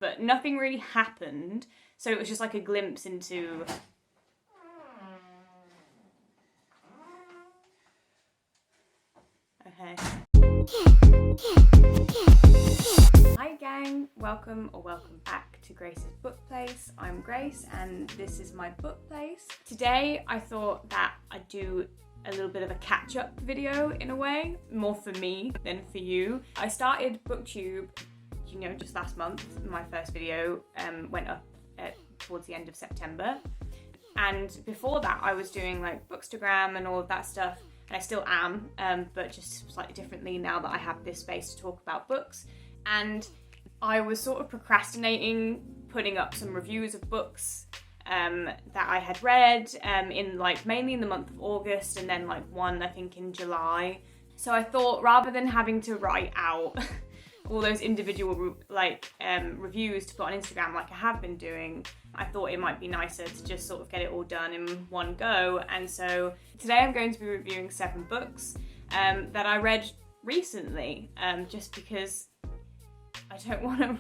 but nothing really happened. So it was just like a glimpse into... Okay. Hi gang, welcome back to Grace's Book Place. I'm Grace and this is my book place. Today I thought that I'd do a little bit of a catch-up video in a way, more for me than for you. I started BookTube, just last month. My first video went up towards the end of September, and before that I was doing like Bookstagram and all of that stuff, and I still am, but just slightly differently now that I have this space to talk about books. And I was sort of procrastinating putting up some reviews of books that I had read mainly in the month of August, and then one I think in July. So I thought, rather than having to write out all those individual reviews to put on Instagram like I have been doing, I thought it might be nicer to just sort of get it all done in one go. And so today I'm going to be reviewing 7 books that I read recently, just because I don't want to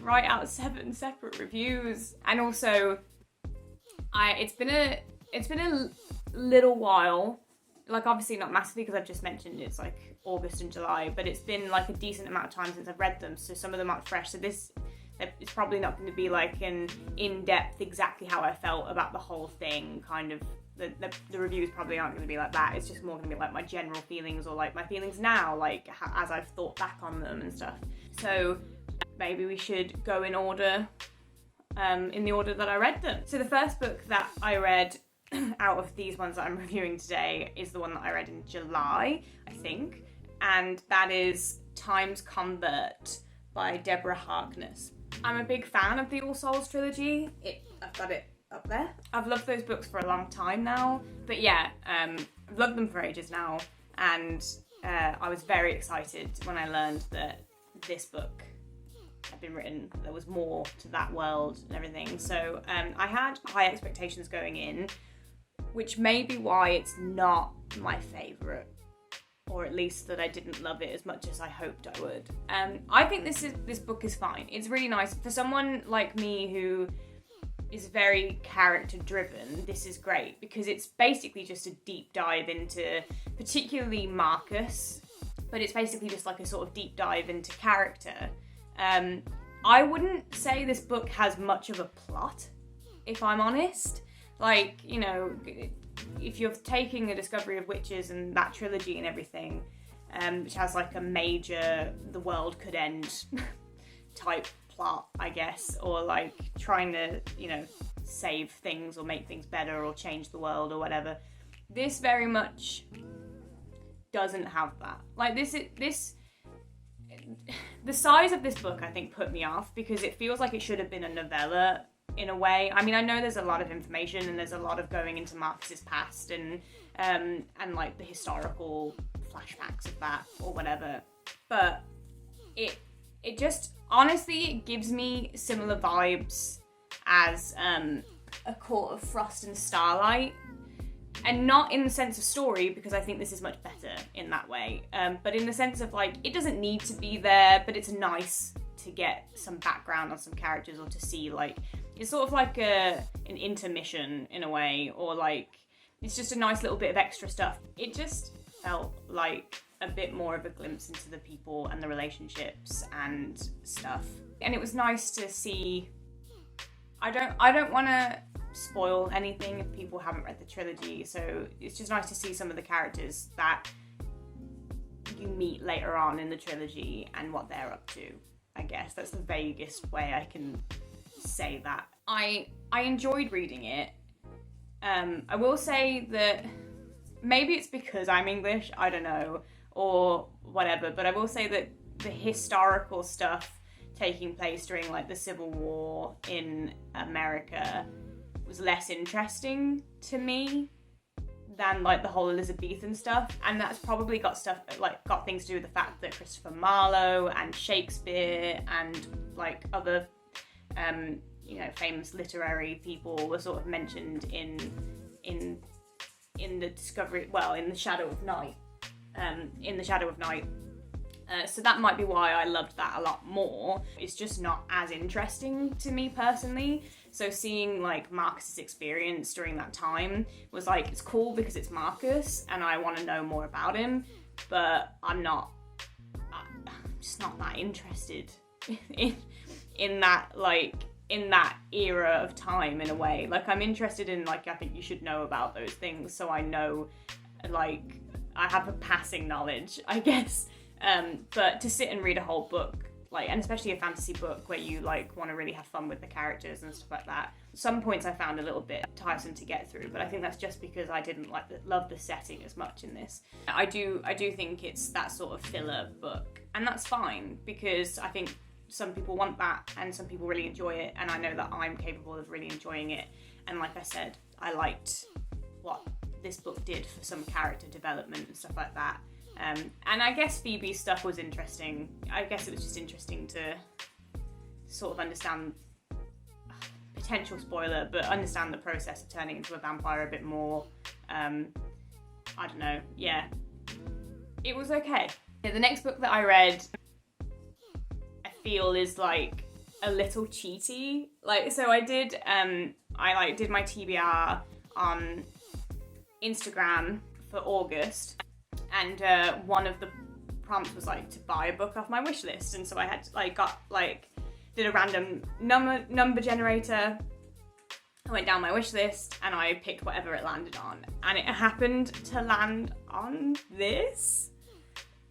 write out 7 separate reviews. And also it's been a little while, obviously not massively because I've just mentioned it's August and July, but it's been a decent amount of time since I've read them, so some of them aren't fresh. So this it's probably not going to be an in-depth exactly how I felt about the whole thing kind of. The reviews probably aren't going to be like that. It's just more going to be my general feelings, or my feelings now, as I've thought back on them and stuff. So maybe we should go in order, in the order that I read them. So the first book that I read out of these ones that I'm reviewing today is the one that I read in July, I think, and that is Time's Convert by Deborah Harkness. I'm a big fan of the All Souls trilogy. I've got it up there. I've loved those books for a long time now, but yeah, I've loved them for ages now, and I was very excited when I learned that this book had been written, there was more to that world and everything. So I had high expectations going in, which may be why it's not my favourite, or at least that I didn't love it as much as I hoped I would. I think this book is fine. It's really nice. For someone like me who is very character driven, this is great, because it's basically just a deep dive into particularly Marcus, but it's basically just a sort of deep dive into character. I wouldn't say this book has much of a plot, if I'm honest. If you're taking A Discovery of Witches and that trilogy and everything, which has a major the world could end type plot, I guess, or trying to, save things or make things better or change the world or whatever. This very much doesn't have that. The size of this book, I think, put me off, because it feels like it should have been a novella in a way. I mean, I know there's a lot of information and there's a lot of going into Marcus's past and the historical flashbacks of that or whatever, but it just, honestly, it gives me similar vibes as A Court of Frost and Starlight, and not in the sense of story, because I think this is much better in that way, but in the sense of it doesn't need to be there, but it's nice to get some background on some characters, or to see it's sort of an intermission in a way, or it's just a nice little bit of extra stuff. It just felt like a bit more of a glimpse into the people and the relationships and stuff, and it was nice to see. I don't want to spoil anything if people haven't read the trilogy, so it's just nice to see some of the characters that you meet later on in the trilogy and what they're up to. I guess that's the vaguest way I can say that. I enjoyed reading it. I will say that maybe it's because I'm English, I don't know, or whatever, but I will say that the historical stuff taking place during the Civil War in America was less interesting to me than the whole Elizabethan stuff, and that's probably got things to do with the fact that Christopher Marlowe and Shakespeare and other famous literary people were sort of mentioned in the Shadow of Night, So that might be why I loved that a lot more. It's just not as interesting to me personally. So seeing like Marcus's experience during that time was like, it's cool because it's Marcus and I want to know more about him, but I'm just not that interested in that, like, in that era of time in a way. Like, I'm interested in, like, I think you should know about those things so I know, like, I have a passing knowledge, I guess. But to sit and read a whole book, like, and especially a fantasy book where you like want to really have fun with the characters and stuff like that, some points I found a little bit tiresome to get through, but I think that's just because I didn't love the setting as much in this. I do think it's that sort of filler book, and that's fine because I think some people want that and some people really enjoy it, and I know that I'm capable of really enjoying it. And like I said, I liked what this book did for some character development and stuff like that. And I guess Phoebe's stuff was interesting. I guess it was just interesting to sort of understand, potential spoiler, but understand the process of turning into a vampire a bit more. I don't know, yeah. It was okay. The next book that I read, I feel is like a little cheaty. Like, so I did my TBR on Instagram for August, and one of the prompts was like to buy a book off my wish list, and so I had to, did a random number generator. I went down my wish list and I picked whatever it landed on, and it happened to land on this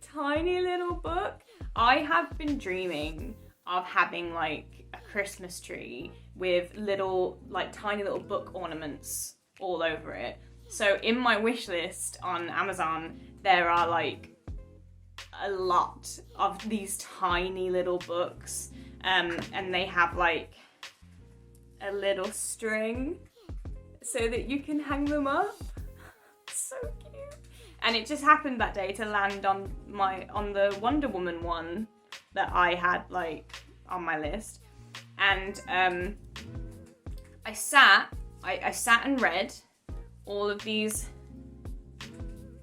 tiny little book. I have been dreaming of having like a Christmas tree with little, like, tiny little book ornaments all over it. So in my wish list on Amazon, there are like a lot of these tiny little books, and they have like a little string so that you can hang them up. So cute. And it just happened that day to land on the Wonder Woman one that I had like on my list. And I sat and read all of these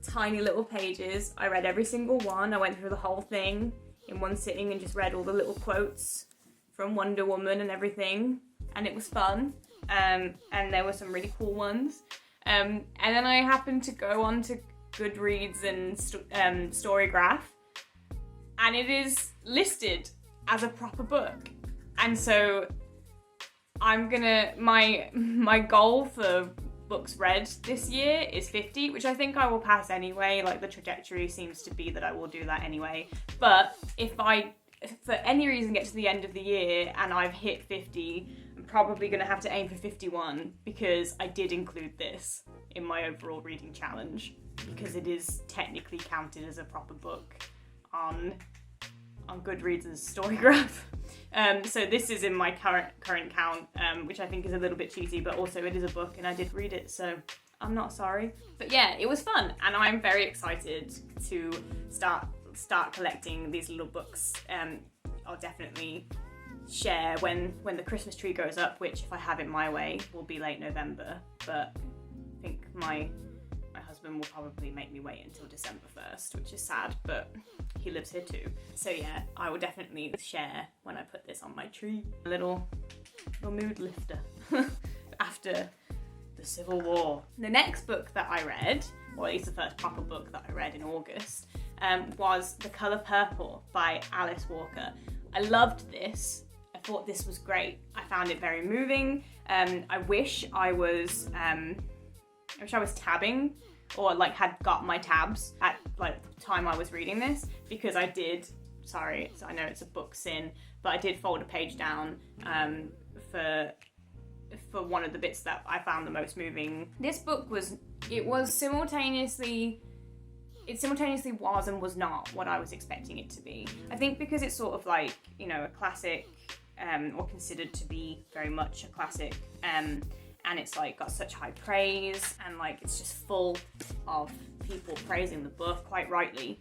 tiny little pages. I read every single one. I went through the whole thing in one sitting and just read all the little quotes from Wonder Woman and everything, and it was fun. And there were some really cool ones. And then I happened to go on to Goodreads and Storygraph, and it is listed as a proper book. And so I'm gonna, my goal for books read this year is 50, which I think I will pass anyway. Like, the trajectory seems to be that I will do that anyway. But if I, for any reason, get to the end of the year and I've hit 50, I'm probably going to have to aim for 51, because I did include this in my overall reading challenge, because it is technically counted as a proper book on Goodreads and Storygraph. So this is in my current count, which I think is a little bit cheesy, but also it is a book and I did read it, so I'm not sorry. But yeah, it was fun, and I'm very excited to start collecting these little books. I'll definitely share when the Christmas tree goes up, which, if I have it my way, will be late November, but I think my husband will probably make me wait until December 1st, which is sad, but he lives here too. So yeah, I will definitely share when I put this on my tree. A little mood lifter after the Civil War. The next book that I read, or at least the first proper book that I read in August, was The Colour Purple by Alice Walker. I loved this. I thought this was great. I found it very moving. I wish I was tabbing, or like had got my tabs at like the time I was reading this, because I did, sorry, so I know it's a book sin, but I did fold a page down for one of the bits that I found the most moving. This book was simultaneously was and was not what I was expecting it to be. I think because it's sort of like, you know, a classic, or considered to be very much a classic, and it's like got such high praise, and like it's just full of people praising the book quite rightly.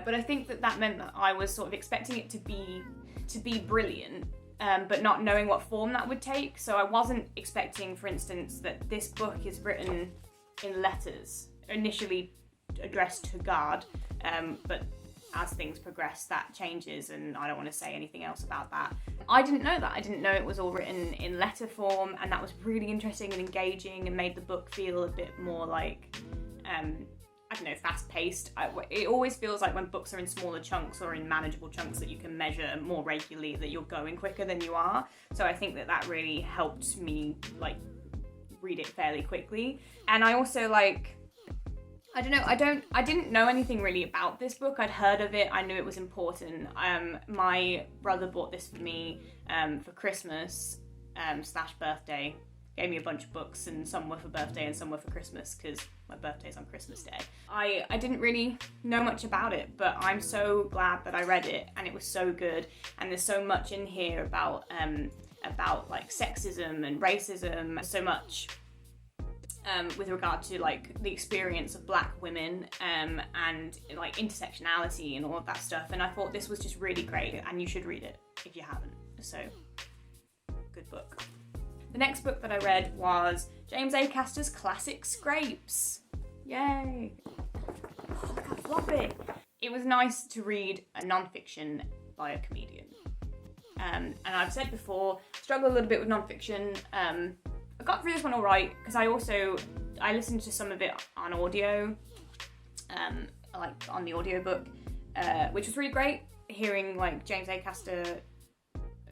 But I think that meant that I was sort of expecting it to be brilliant, but not knowing what form that would take. So I wasn't expecting, for instance, that this book is written in letters, initially addressed to God, but as things progress that changes, and I don't want to say anything else about that. I didn't know that. I didn't know it was all written in letter form, and that was really interesting and engaging and made the book feel a bit more like, I don't know, fast-paced. It always feels like when books are in smaller chunks or in manageable chunks that you can measure more regularly that you're going quicker than you are. So I think that really helped me like read it fairly quickly. And I also like, I don't know, I didn't know anything really about this book. I'd heard of it, I knew it was important. My brother bought this for me for Christmas / birthday. Gave me a bunch of books, and some were for birthday and some were for Christmas, because my birthday's on Christmas Day. I didn't really know much about it, but I'm so glad that I read it, and it was so good. And there's so much in here about like sexism and racism, so much with regard to like the experience of Black women and like intersectionality and all of that stuff. And I thought this was just really great, and you should read it if you haven't. So, good book. The next book that I read was James Acaster's classic Scrapes. Yay! Oh, look how floppy. It was nice to read a non-fiction by a comedian. And I've said before, struggle a little bit with non-fiction. I got through this one all right, because I listened to some of it on audio, like on the audiobook, which was really great, hearing like James Acaster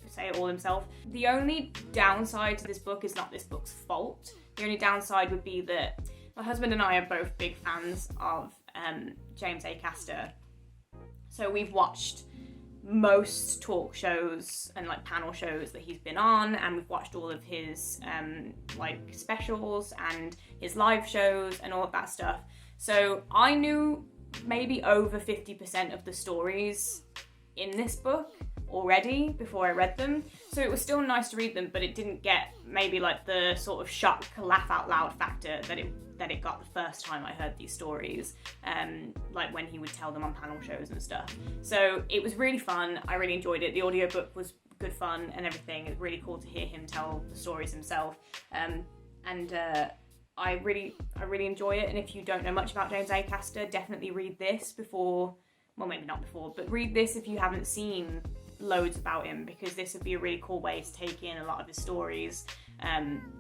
say it all himself. The only downside to this book is not this book's fault. The only downside would be that my husband and I are both big fans of James Acaster. So we've watched most talk shows and like panel shows that he's been on, and we've watched all of his like specials and his live shows and all of that stuff. So I knew maybe over 50% of the stories in this book already before I read them, so it was still nice to read them, but it didn't get maybe like the sort of shock, laugh out loud factor that it got the first time I heard these stories, like when he would tell them on panel shows and stuff. So it was really fun. I really enjoyed it. The audiobook was good fun and everything. It was really cool to hear him tell the stories himself, and I really enjoy it. And if you don't know much about James Acaster, definitely read this before, well, maybe not before, but read this if you haven't seen loads about him, because this would be a really cool way to take in a lot of his stories,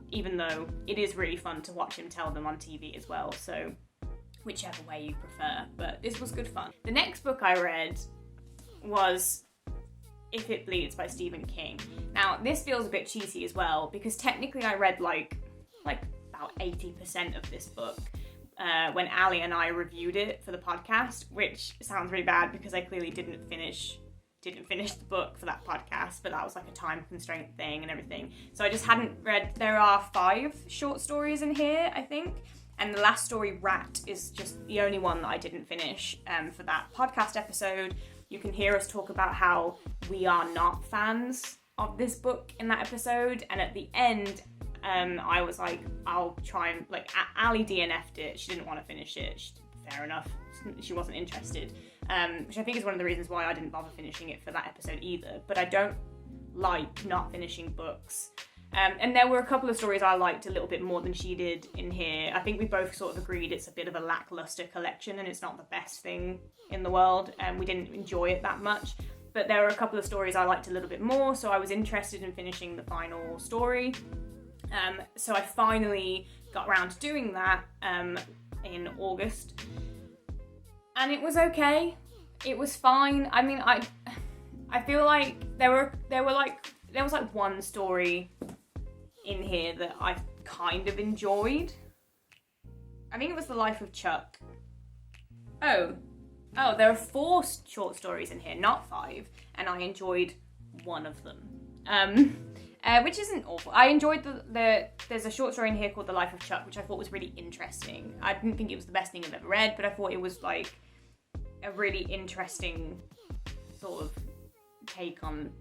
even though it is really fun to watch him tell them on TV as well, so whichever way you prefer, but this was good fun. The next book I read was If It Bleeds by Stephen King. Now this feels a bit cheesy as well, because technically I read like about 80% of this book when Ali and I reviewed it for the podcast, which sounds really bad because I clearly didn't finish the book for that podcast, but that was like a time constraint thing and everything. So I just hadn't read, there are 5 short stories in here, I think. And the last story, Rat, is just the only one that I didn't finish for that podcast episode. You can hear us talk about how we are not fans of this book in that episode. And at the end, I was like, I'll try and, like, Ali DNF'd it. She didn't want to finish it. Fair enough. She wasn't interested. Which I think is one of the reasons why I didn't bother finishing it for that episode either. But I don't like not finishing books. And there were a couple of stories I liked a little bit more than she did in here. I think we both sort of agreed it's a bit of a lackluster collection and it's not the best thing in the world, and we didn't enjoy it that much. But there were a couple of stories I liked a little bit more, so I was interested in finishing the final story. So I finally got around to doing that in August. And it was okay. It was fine. I mean, I feel like there was like one story in here that I kind of enjoyed. I think it was The Life of Chuck. Oh, there are 4 short stories in here, not 5, and I enjoyed one of them. Which isn't awful. I enjoyed there's a short story in here called The Life of Chuck, which I thought was really interesting. I didn't think it was the best thing I've ever read, but I thought it was like a really interesting sort of take on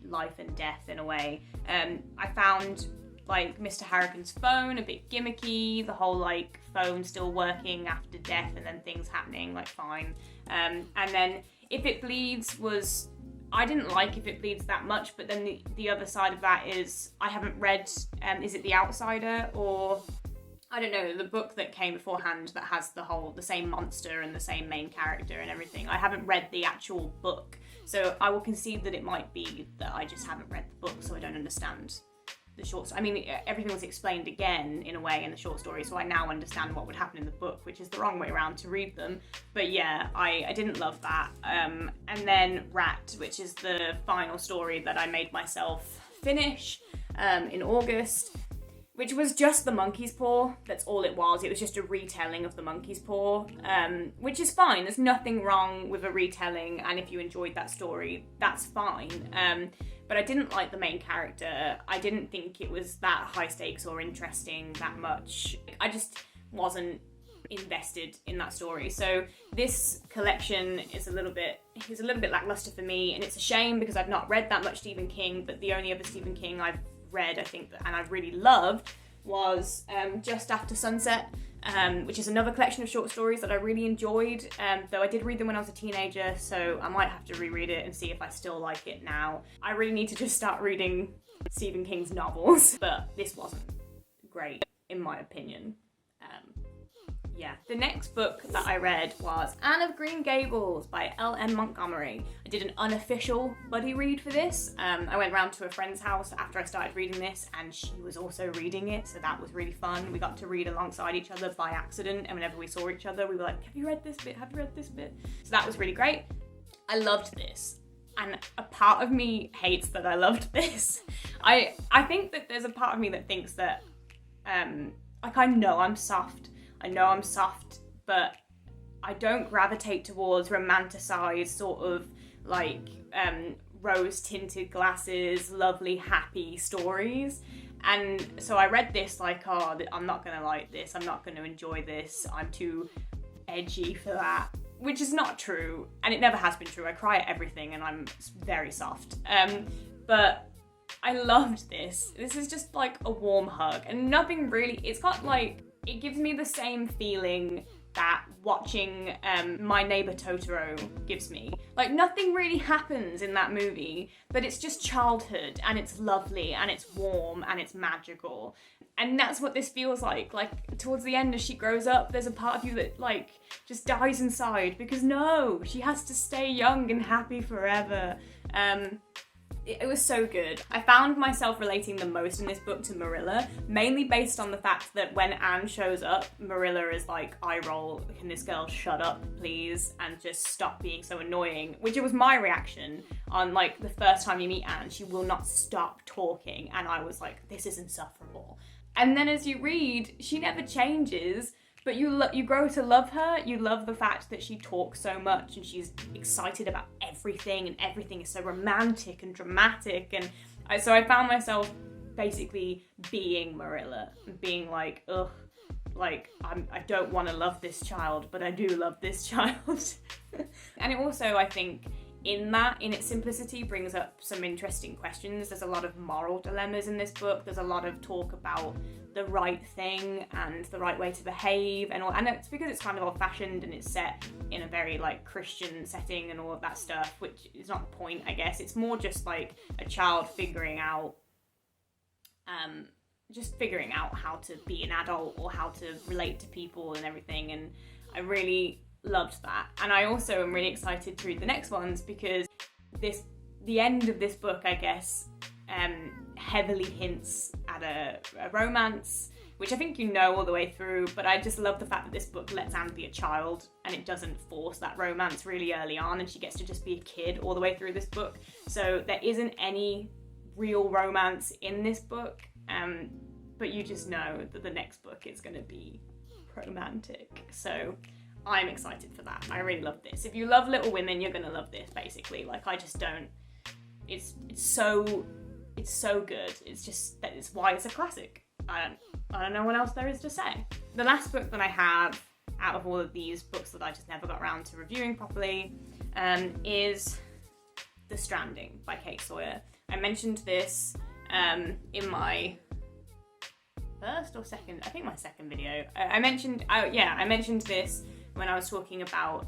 life and death in a way. I found like Mr. Harrigan's phone a bit gimmicky, the whole like phone still working after death and then things happening like fine. And then If It Bleeds was, I didn't like If It Bleeds that much, but then the other side of that is I haven't read Is It the Outsider or I don't know, the book that came beforehand that has the same monster and the same main character and everything. I haven't read the actual book, so I will concede that it might be that I just haven't read the book, so I don't understand the short. I mean, everything was explained again in a way in the short story, so I now understand what would happen in the book, which is the wrong way around to read them. But yeah, I didn't love that. And then Rat, which is the final story that I made myself finish in August, which was just the monkey's paw. That's all it was. It was just a retelling of the monkey's paw, which is fine. There's nothing wrong with a retelling, and if you enjoyed that story, that's fine. But I didn't like the main character. I didn't think it was that high stakes or interesting that much. I just wasn't invested in that story. So this collection is a little bit lackluster for me, and it's a shame because I've not read that much Stephen King, but the only other Stephen King I've read, I think, and I really loved was Just After Sunset, which is another collection of short stories that I really enjoyed, though I did read them when I was a teenager, so I might have to reread it and see if I still like it now. I really need to just start reading Stephen King's novels, but this wasn't great in my opinion. Yeah. The next book that I read was Anne of Green Gables by L.M. Montgomery. I did an unofficial buddy read for this. I went round to a friend's house after I started reading this, and she was also reading it, so that was really fun. We got to read alongside each other by accident, and whenever we saw each other, we were like, have you read this bit? Have you read this bit? So that was really great. I loved this. And a part of me hates that I loved this. I think that there's a part of me that thinks that, like, I know I'm soft, but I don't gravitate towards romanticized sort of like rose-tinted glasses, lovely, happy stories. And so I read this like, oh, I'm not gonna like this, I'm not gonna enjoy this, I'm too edgy for that, which is not true, and it never has been true. I cry at everything and I'm very soft. But I loved this. This is just like a warm hug, and nothing really, it's got like, it gives me the same feeling that watching My Neighbor Totoro gives me. Like, nothing really happens in that movie, but it's just childhood, and it's lovely, and it's warm, and it's magical. And that's what this feels like. Like, towards the end, as she grows up, there's a part of you that, like, just dies inside, because no, she has to stay young and happy forever. It was so good. I found myself relating the most in this book to Marilla, mainly based on the fact that when Anne shows up, Marilla is like, eye roll, can this girl shut up, please, and just stop being so annoying, which it was my reaction on, like, the first time you meet Anne. She will not stop talking, and I was like, this is insufferable. And then as you read, she never changes, but you grow to love her. You love the fact that she talks so much and she's excited about everything, and everything is so romantic and dramatic. And so I found myself basically being Marilla, being like, ugh, like, I don't want to love this child, but I do love this child. And it also, I think, in its simplicity, brings up some interesting questions. There's a lot of moral dilemmas in this book. There's a lot of talk about the right thing and the right way to behave and all, and it's because it's kind of old-fashioned and it's set in a very like Christian setting and all of that stuff, which is not the point, I guess. It's more just like a child figuring out how to be an adult or how to relate to people and everything, and I really loved that. And I also am really excited to read the next ones, because the end of this book, I guess, heavily hints at a romance, which I think you know all the way through, but I just love the fact that this book lets Anne be a child and it doesn't force that romance really early on, and she gets to just be a kid all the way through this book. So there isn't any real romance in this book, but you just know that the next book is going to be romantic. So I'm excited for that. I really love this. If you love Little Women, you're going to love this, basically. Like, I just don't... It's so good. It's just... That is why it's a classic. I don't know what else there is to say. The last book that I have out of all of these books that I just never got around to reviewing properly is The Stranding by Kate Sawyer. I mentioned this in my first or second, I think my second video. I mentioned this when I was talking about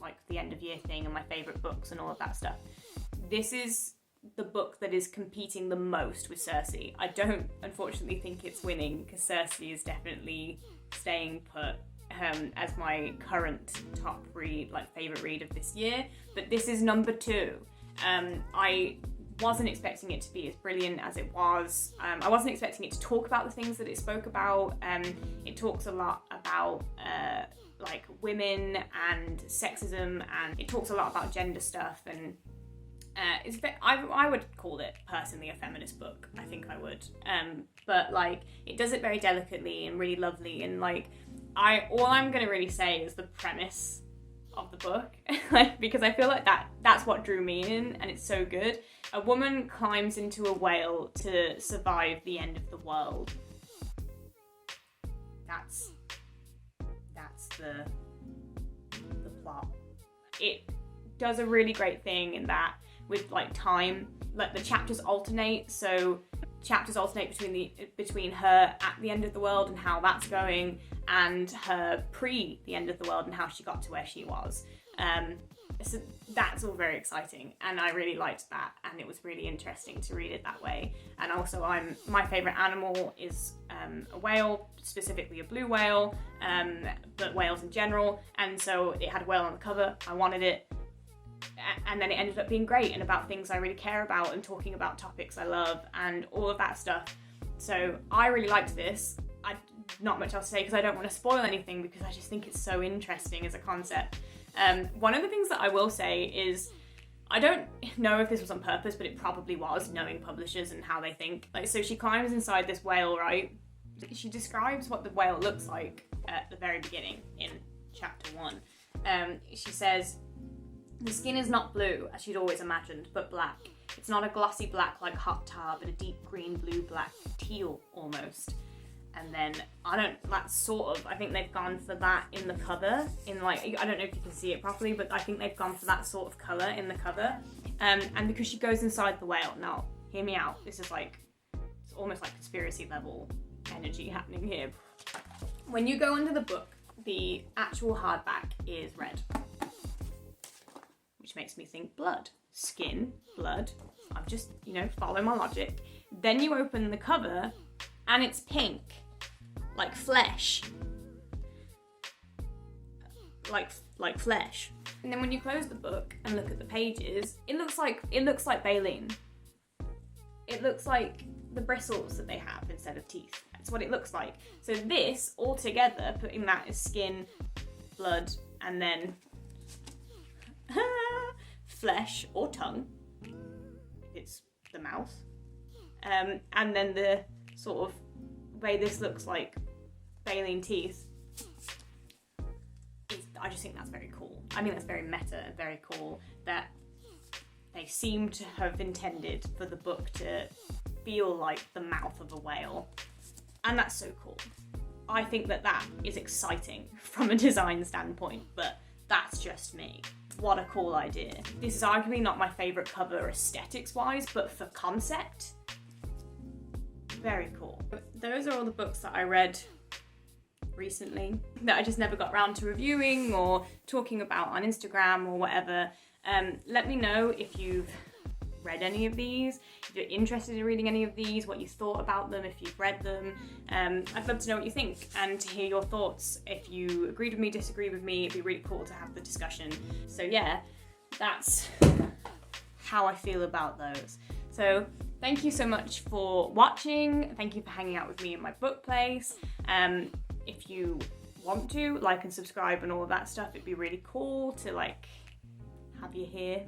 like the end of year thing and my favourite books and all of that stuff. This is the book that is competing the most with Circe. I don't unfortunately think it's winning, because Circe is definitely staying put as my current top read, like favourite read of this year, but this is number 2. I wasn't expecting it to be as brilliant as it was. I wasn't expecting it to talk about the things that it spoke about. It talks a lot about like women and sexism, and it talks a lot about gender stuff, and I would call it personally a feminist book. I think I would, but like it does it very delicately and really lovely, and like all I'm gonna really say is the premise of the book, like, because I feel like that's what drew me in, and it's so good. A woman climbs into a whale to survive the end of the world. That's the plot. It does a really great thing in that with like time, like the chapters alternate, so chapters alternate between her at the end of the world and how that's going, and her pre the end of the world and how she got to where she was. So that's all very exciting, and I really liked that, and it was really interesting to read it that way. And also my favourite animal is a whale, specifically a blue whale, but whales in general, and so it had a whale on the cover. I wanted it, and then it ended up being great and about things I really care about and talking about topics I love and all of that stuff. So I really liked this. Not much else to say because I don't want to spoil anything, because I just think it's so interesting as a concept. One of the things that I will say is, I don't know if this was on purpose, but it probably was, knowing publishers and how they think. Like, so she climbs inside this whale, right? She describes what the whale looks like at the very beginning in chapter 1. She says, "The skin is not blue, as she'd always imagined, but black. It's not a glossy black like hot tar, but a deep green, blue, black, teal almost." And then, I think they've gone for that in the cover, in like, I don't know if you can see it properly, but I think they've gone for that sort of colour in the cover. And because she goes inside the whale, now, hear me out, this is like, it's almost like conspiracy level energy happening here. When you go under the book, the actual hardback is red, which makes me think blood. Skin, blood, I'm just, follow my logic. Then you open the cover, and it's pink, like flesh, like flesh. And then when you close the book and look at the pages, it looks like baleen. It looks like the bristles that they have instead of teeth. That's what it looks like. So this all together, putting that as skin, blood, and then flesh or tongue, it's the mouth, and then the sort of way this looks like baleen teeth, I just think that's very cool. I mean, that's very meta and very cool that they seem to have intended for the book to feel like the mouth of a whale, and that's so cool. I think that is exciting from a design standpoint, but that's just me. What a cool idea. This is arguably not my favourite cover aesthetics wise, but for concept, very cool. Those are all the books that I read recently that I just never got around to reviewing or talking about on Instagram or whatever. Let me know if you've read any of these, if you're interested in reading any of these, what you thought about them, if you've read them. I'd love to know what you think and to hear your thoughts. If you agreed with me, disagreed with me, it'd be really cool to have the discussion. So yeah, that's how I feel about those. So thank you so much for watching. Thank you for hanging out with me in my book place. If you want to, like and subscribe and all of that stuff, it'd be really cool to like have you here.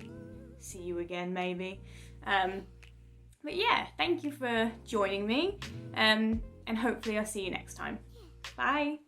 See you again maybe. But yeah, thank you for joining me, and hopefully I'll see you next time. Bye.